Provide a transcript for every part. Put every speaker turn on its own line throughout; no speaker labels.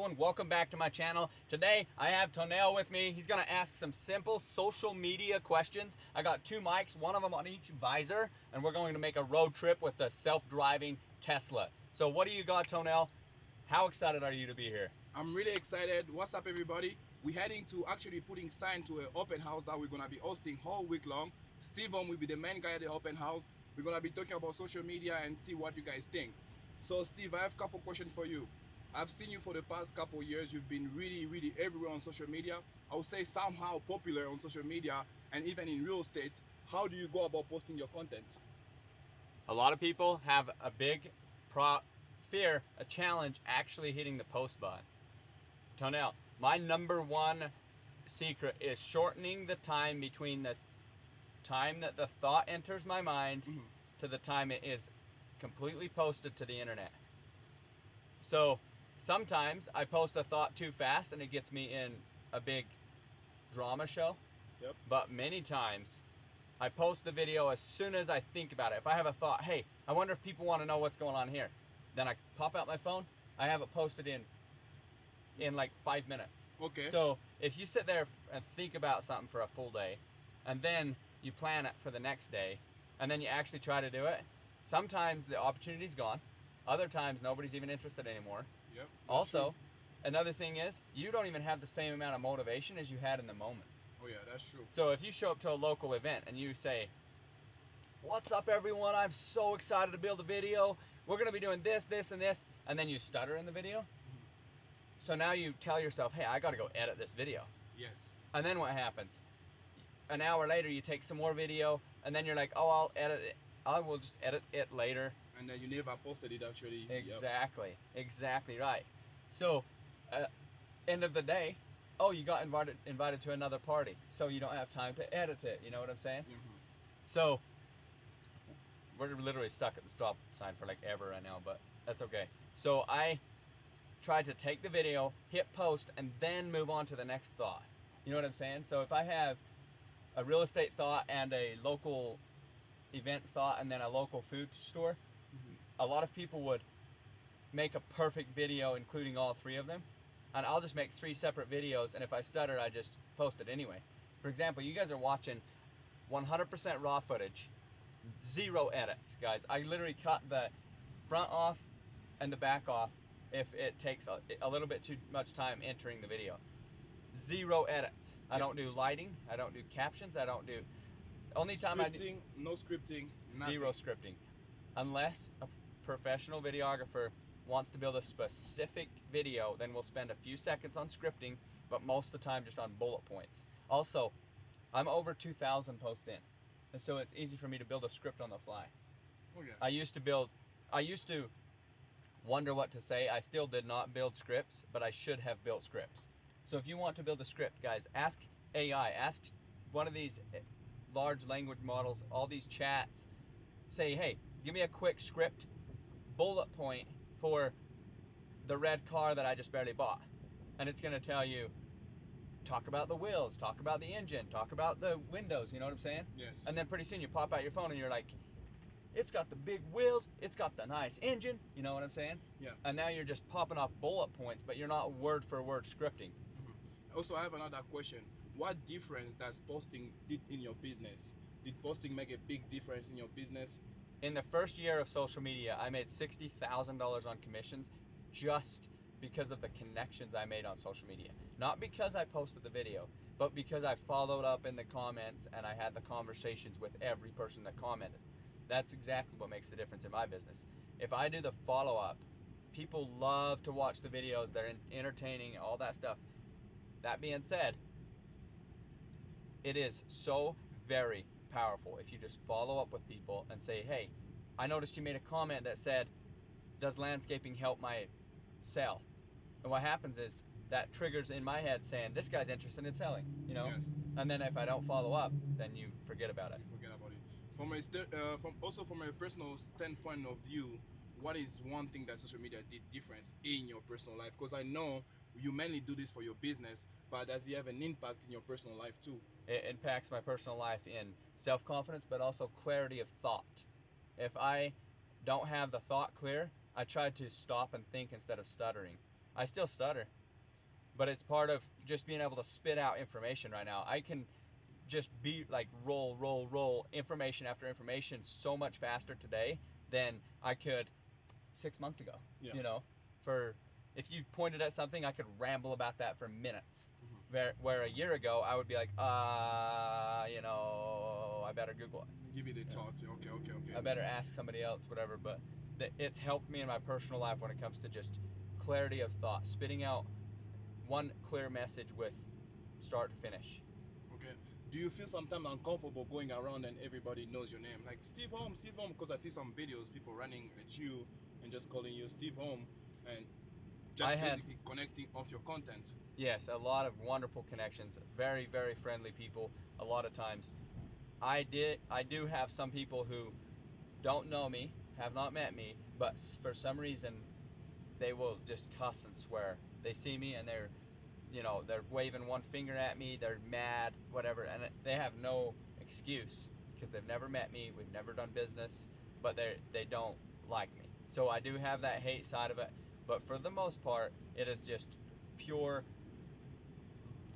everyone? Welcome back to my channel. Today I have Tonell with me. He's gonna ask some simple social media questions. I got two mics, one of them on each visor, and we're going to make a road trip with the self-driving Tesla. So what do you got, Tonell? How excited are you to be here?
I'm really excited. What's up, everybody? We're heading to actually putting sign to an open house that we're gonna be hosting all week long. Steve Holm will be the main guy at the open house. We're gonna be talking about social media and see what you guys think. So Steve, I have a couple questions for you. I've seen you for the past couple years. You've been really everywhere on social media. I would say somehow popular on social media and even in real estate. How do you go about posting your content?
A lot of people have a big fear, a challenge actually hitting the post button. Tonell, my number one secret is shortening the time between the time that the thought enters my mind to the time it is completely posted to the internet. So sometimes I post a thought too fast and it gets me in a big drama show.
Yep.
But many times I post the video as soon as I think about it. If I have a thought, hey, I wonder if people want to know what's going on here, then I pop out my phone, I have it posted in like 5 minutes.
Okay.
So if you sit there and think about something for a full day, and then you plan it for the next day, and then you actually try to do it, sometimes the opportunity's gone. Other times nobody's even interested anymore.
Yep.
Also,
true.
Another thing is you don't even have the same amount of motivation as you had in the moment.
Oh yeah, that's true.
So if you show up to a local event and you say, "What's up, everyone? I'm so excited to build a video. We're gonna be doing this, this, and this," and then you stutter in the video. So now you tell yourself, "Hey, I gotta go edit this video."
Yes.
And then what happens? An hour later, you take some more video, and then you're like, "Oh, I'll edit it. I will just edit it later."
And then you never posted it actually.
Exactly.
Yep.
Exactly right. So, end of the day, oh, you got invited to another party, so you don't have time to edit it. You know what I'm saying? So, we're literally stuck at the stop sign for like ever right now, but that's okay. So I try to take the video, hit post, and then move on to the next thought. You know what I'm saying? So if I have a real estate thought and a local event thought and then a local food store, a lot of people would make a perfect video including all three of them, and I'll just make 3 separate videos, and if I stutter, I just post it anyway. For example, you guys are watching 100% raw footage, 0 edits, guys. I literally cut the front off and the back off if it takes a little bit too much time entering the video. 0 edits. I don't do lighting, I don't do captions, I don't do... Only time I do...
No scripting, nothing.
0 scripting. Unless a professional videographer wants to build a specific video, then we'll spend a few seconds on scripting, but most of the time just on bullet points. Also, I'm over 2,000 posts in, and so it's easy for me to build a script on the fly.
Oh, yeah.
I used to wonder what to say. I still did not build scripts, but I should have built scripts. So if you want to build a script, guys, ask AI, ask one of these large language models, all these chats, say, hey, give me a quick script bullet point for the red car that I just barely bought. And it's gonna tell you, talk about the wheels, talk about the engine, talk about the windows, you know what I'm saying?
Yes.
And then pretty soon you pop out your phone and you're like, it's got the big wheels, it's got the nice engine, you know what I'm saying?
Yeah.
And now you're just popping off bullet points, but you're not word for word scripting.
Also, I have another question. What difference does posting did in your business? Did posting make a big difference in your business?
In the first year of social media, I made $60,000 on commissions just because of the connections I made on social media. Not because I posted the video, but because I followed up in the comments and I had the conversations with every person that commented. That's exactly what makes the difference in my business. If I do the follow-up, people love to watch the videos. They're entertaining, all that stuff. That being said, it is so very powerful if you just follow up with people and say, hey, I noticed you made a comment that said, does landscaping help my sell? And what happens is that triggers in my head saying, this guy's interested in selling, you know?
Yes.
And then if I don't follow up, then you forget about it.
You forget about it. From a personal standpoint of view, what is one thing that social media did difference in your personal life? Because I know you mainly do this for your business, but does it have an impact in your personal life too?
It impacts my personal life in self-confidence, but also clarity of thought. If I don't have the thought clear, I try to stop and think instead of stuttering. I still stutter, but it's part of just being able to spit out information right now. I can just be like roll information after information so much faster today than I could 6 months ago.
Yeah.
You know, if you pointed at something, I could ramble about that for minutes.
Mm-hmm.
Where a year ago I would be like, you know, I better Google it.
Give you the thoughts. Okay.
I better ask somebody else, whatever. But it's helped me in my personal life when it comes to just clarity of thought, spitting out one clear message with start to finish.
Okay. Do you feel sometimes uncomfortable going around and everybody knows your name? Like Steve Holm, because I see some videos, people running at you and just calling you Steve Holm and just basically connecting off your content.
Yes, a lot of wonderful connections, very, very friendly people. A lot of times, I do have some people who don't know me, have not met me, but for some reason, they will just cuss and swear. They see me and they're waving one finger at me, they're mad, whatever, and they have no excuse because they've never met me, we've never done business, but they don't like me. So I do have that hate side of it, but for the most part, it is just pure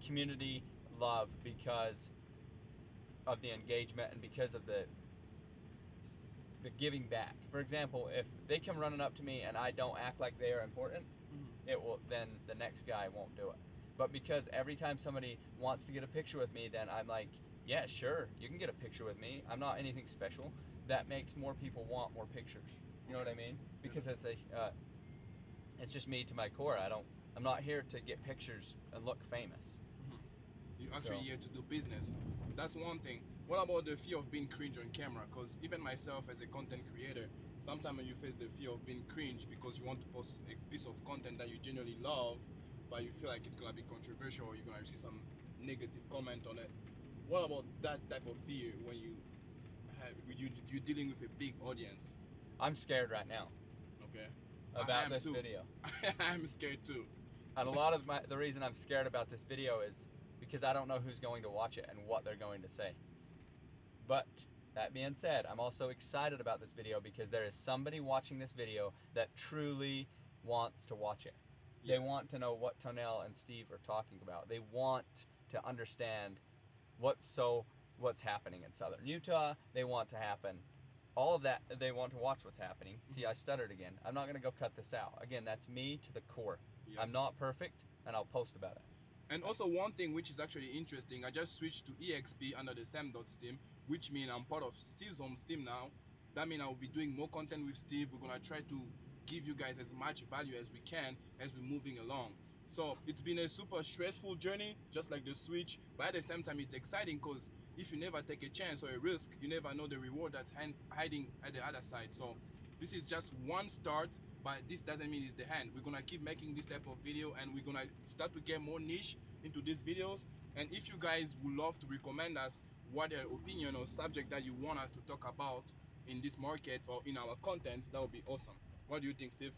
community love because of the engagement and because of the giving back. For example, if they come running up to me and I don't act like they are important, then the next guy won't do it. But because every time somebody wants to get a picture with me, then I'm like, yeah, sure, you can get a picture with me. I'm not anything special. That makes more people want more pictures. You know what I mean? Because it's just me to my core. I'm not here to get pictures and look famous.
You're actually here to do business. That's one thing. What about the fear of being cringe on camera? Because even myself as a content creator, sometimes when you face the fear of being cringe because you want to post a piece of content that you genuinely love, but you feel like it's gonna be controversial or you're gonna receive some negative comment on it. What about that type of fear when you're dealing with a big audience?
I'm scared right now.
Okay.
About this video.
I'm scared too.
And a lot of the reason I'm scared about this video is because I don't know who's going to watch it and what they're going to say. But that being said, I'm also excited about this video because there is somebody watching this video that truly wants to watch it. Yes. They want to know what Tonell and Steve are talking about. They want to understand what's happening in Southern Utah. They want to happen. All of that, they want to watch what's happening. See, I stuttered again. I'm not going to go cut this out. Again, that's me to the core. Yep. I'm not perfect, and I'll post about it.
And also one thing which is actually interesting, I just switched to EXP under the Sam.Dot team, which means I'm part of Steve's Holm's team now. That means I'll be doing more content with Steve. We're going to try to give you guys as much value as we can as we're moving along. So it's been a super stressful journey, just like the switch, but at the same time it's exciting because if you never take a chance or a risk, you never know the reward that's hiding at the other side. So this is just one start, but this doesn't mean it's the end. We're gonna keep making this type of video and we're gonna start to get more niche into these videos. And if you guys would love to recommend us what opinion or subject that you want us to talk about in this market or in our content, that would be awesome. What do you think, Steve?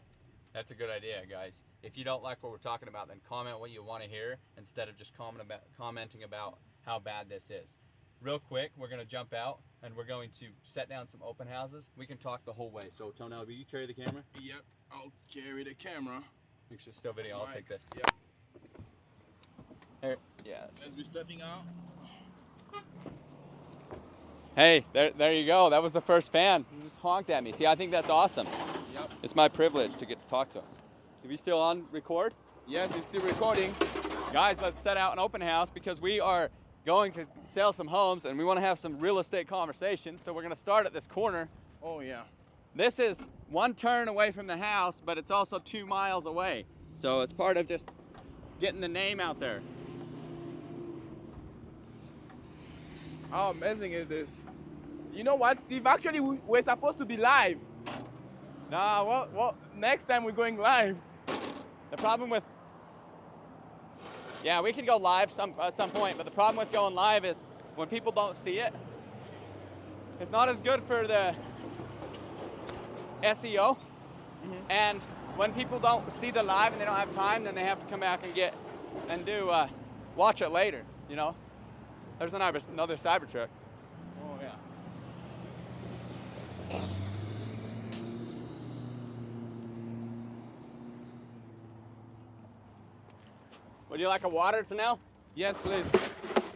That's a good idea, guys. If you don't like what we're talking about, then comment what you want to hear instead of just commenting about how bad this is. Real quick, we're going to jump out and we're going to set down some open houses. We can talk the whole way. So, Tonell, will you carry the camera?
Yep, I'll carry the camera.
Make sure it's still video. I'll take this.
Yep.
Here. Yeah.
As we're stepping out.
Hey, there you go. That was the first fan. He just honked at me. See, I think that's awesome.
Yep.
It's my privilege to get to talk to him. Are we still on record?
Yes, it's still recording.
Guys, let's set out an open house because we are going to sell some homes and we want to have some real estate conversations. So we're going to start at this corner.
Oh, yeah.
This is one turn away from the house, but it's also 2 miles away. So it's part of just getting the name out there.
How amazing is this? You know what, Steve? Actually, we're supposed to be live.
Nah, well,
next time we're going live.
The problem with, yeah, we could go live at some point, but the problem with going live is when people don't see it, it's not as good for the SEO. Mm-hmm. And when people don't see the live and they don't have time, then they have to come back and watch it later, you know? There's another Cybertruck.
Oh, yeah.
Would you like a water, Tanel?
Yes, please.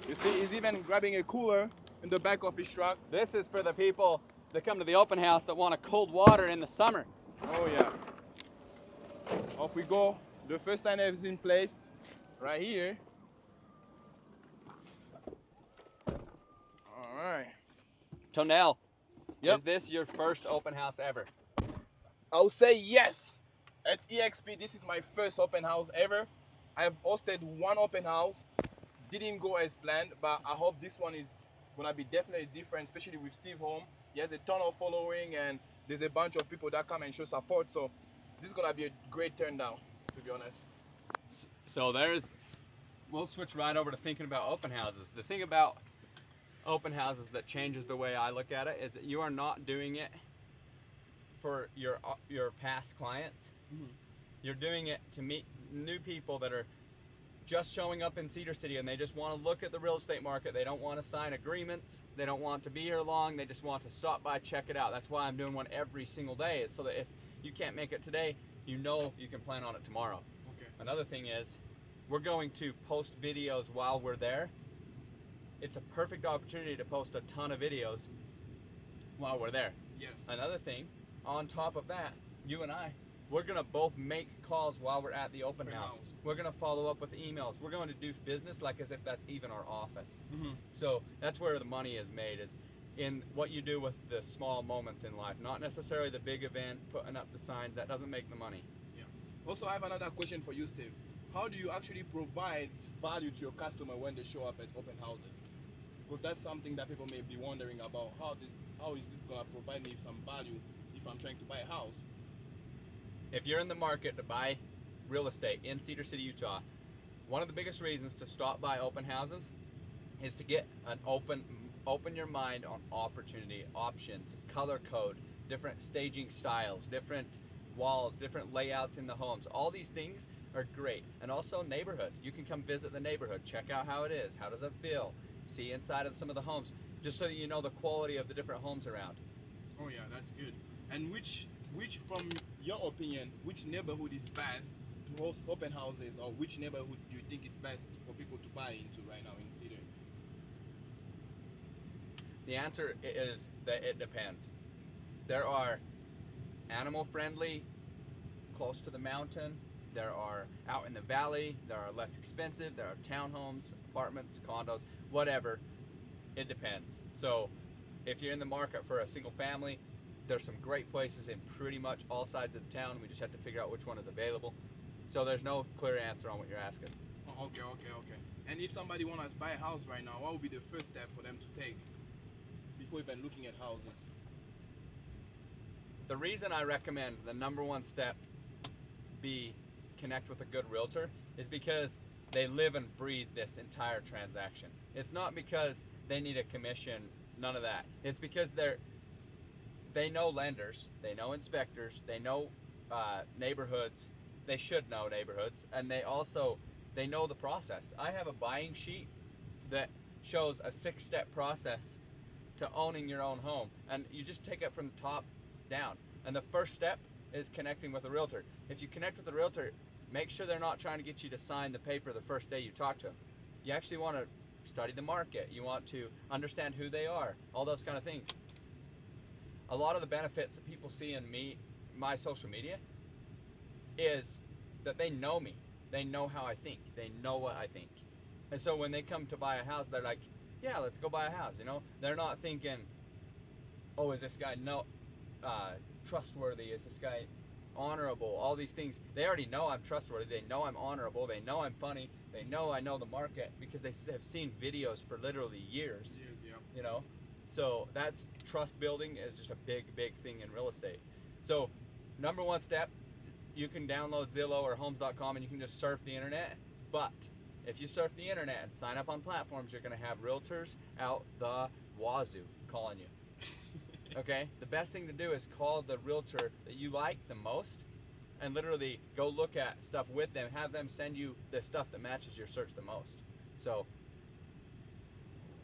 You see, he's even grabbing a cooler in the back of his truck.
This is for the people that come to the open house that want a cold water in the summer.
Oh yeah. Off we go. The first line is in place right here. All right.
Tonell,
Yep.
is this your first open house ever?
I would say yes. At EXP, this is my first open house ever. I have hosted one open house. Didn't go as planned, but I hope this one is gonna be definitely different, especially with Steve Holm. He has a ton of following and there's a bunch of people that come and show support. So this is gonna be a great turn down, to be honest.
So we'll switch right over to thinking about open houses. The thing about open houses that changes the way I look at it is that you are not doing it for your past clients.
Mm-hmm.
You're doing it to meet new people that are just showing up in Cedar City and they just want to look at the real estate market. They don't want to sign agreements. They don't want to be here long. They just want to stop by, check it out. That's why I'm doing one every single day, is so that if you can't make it today, you know you can plan on it tomorrow.
Okay.
Another thing is, we're going to post videos while we're there. It's a perfect opportunity to post a ton of videos while we're there.
Yes.
Another thing, on top of that, you and I, we're gonna both make calls while we're at the open house. We're gonna follow up with emails. We're going to do business like as if that's even our office.
Mm-hmm.
So that's where the money is made, is in what you do with the small moments in life, not necessarily the big event, putting up the signs. That doesn't make the money.
Yeah. Also, I have another question for you, Steve. How do you actually provide value to your customer when they show up at open houses? Because that's something that people may be wondering about. How is this gonna provide me some value if I'm trying to buy a house?
If you're in the market to buy real estate in Cedar City, Utah, one of the biggest reasons to stop by open houses is to get an open your mind on opportunity, options, color code, different staging styles, different walls, different layouts in the homes. All these things are great. And also neighborhood. You can come visit the neighborhood, check out how it is, how does it feel, see inside of some of the homes, just so that you know the quality of the different homes around.
Oh yeah, that's good. And which from your opinion, which neighborhood is best to host open houses, or which neighborhood do you think it's best for people to buy into right now in Cedar?
The answer is that it depends. There are animal friendly, close to the mountain. There are out in the valley. There are less expensive. There are townhomes, apartments, condos, whatever. It depends. So if you're in the market for a single family, there's some great places in pretty much all sides of the town. We just have to figure out which one is available. So there's no clear answer on what you're asking.
Oh, okay. And if somebody wants to buy a house right now, what would be the first step for them to take before even looking at houses?
The reason I recommend the number one step be connect with a good realtor is because they live and breathe this entire transaction. It's not because they need a commission, none of that. It's because they know lenders, they know inspectors, they know neighborhoods. They should know neighborhoods, and they know the process. I have a buying sheet that shows a 6-step process to owning your own home, and you just take it from the top down. And the first step is connecting with a realtor. If you connect with a realtor, make sure they're not trying to get you to sign the paper the first day you talk to them. You actually want to study the market. You want to understand who they are, all those kind of things. A lot of the benefits that people see in my social media is that they know me. They know how I think. They know what I think. And so when they come to buy a house, they're like, yeah, let's go buy a house, you know? They're not thinking, oh, is this guy trustworthy? Is this guy honorable? All these things. They already know I'm trustworthy. They know I'm honorable. They know I'm funny. They know I know the market because they have seen videos for literally years.
Yeah.
You know? So that's trust building is just a big thing in real estate. So number one step, you can download Zillow or homes.com and you can just surf the internet. But if you surf the internet and sign up on platforms, you're going to have realtors out the wazoo calling you. Okay? The best thing to do is call the realtor that you like the most and literally go look at stuff with them. Have them send you the stuff that matches your search the most. So.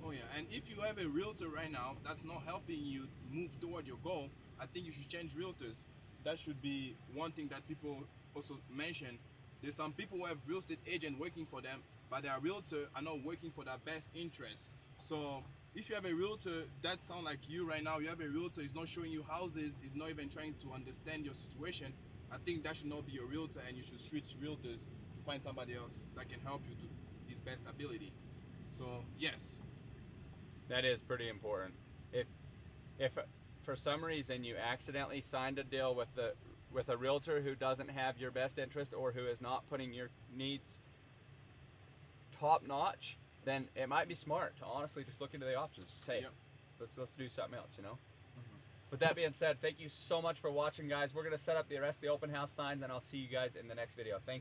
Oh yeah, and if you have a realtor right now that's not helping you move toward your goal, I think you should change realtors. That should be one thing that people also mention. There's some people who have real estate agent working for them, but their realtor are not working for their best interests. So if you have a realtor that sound like you right now, you have a realtor is not showing you houses, is not even trying to understand your situation, I think that should not be your realtor, and you should switch realtors to find somebody else that can help you to his best ability. So yes.
That is pretty important. If for some reason you accidentally signed a deal with a realtor who doesn't have your best interest or who is not putting your needs top notch, then it might be smart to honestly just look into the options. Just say, let's do something else, you know? With that being said, thank you so much for watching, guys. We're going to set up the rest of the open house signs, and I'll see you guys in the next video. Thank you.